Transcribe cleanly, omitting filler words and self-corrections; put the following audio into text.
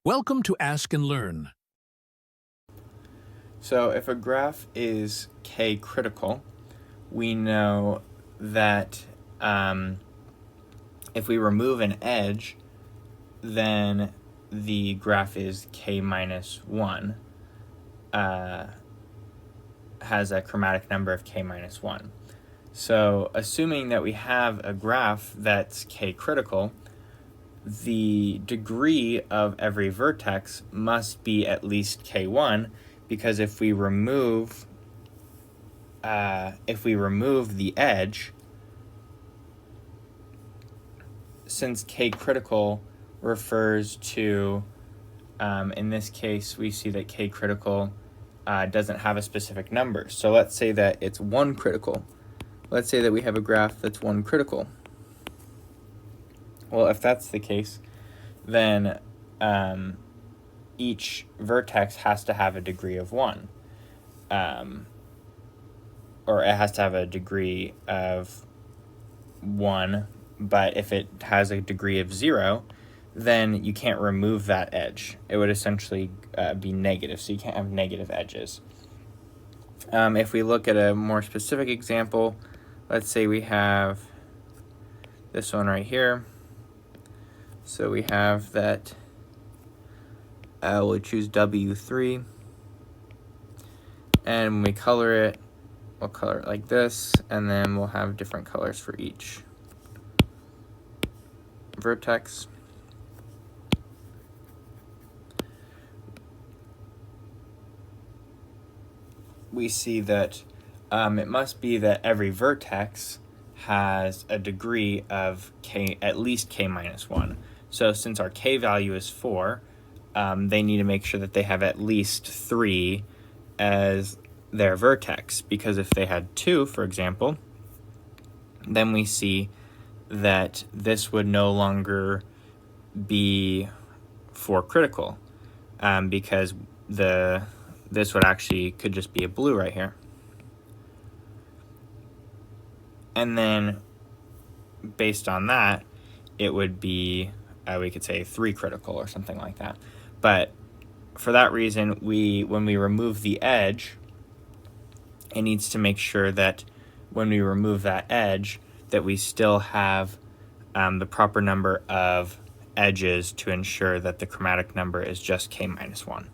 Welcome to Ask and Learn. So if a graph is k-critical, we know that if we remove an edge, then the graph is k minus 1, has a chromatic number of k minus 1. So assuming that we have a graph that's k-critical, the degree of every vertex must be at least k1, because if we remove the edge, since k-critical refers to, in this case, we see that k-critical doesn't have a specific number. So let's say that it's 1 critical. Let's say that we have a graph that's 1 critical. Well, if that's the case, then each vertex has to have a degree of 1. Or it has to have a degree of 1, but if it has a degree of 0, then you can't remove that edge. It would essentially be negative, so you can't have negative edges. If we look at a more specific example, let's say we have this one right here. So we have that, we'll choose W3, and when we color it, we'll color it like this, and then we'll have different colors for each vertex. We see that it must be that every vertex has a degree of k, at least k minus 1. So since our k value is 4, they need to make sure that they have at least 3 as their vertex, because if they had 2, for example, then we see that this would no longer be 4 critical, because this would actually could just be a blue right here. And then based on that, it would be, we could say 3 critical or something like that. But for that reason, when we remove the edge, it needs to make sure that when we remove that edge, that we still have the proper number of edges to ensure that the chromatic number is just k minus 1.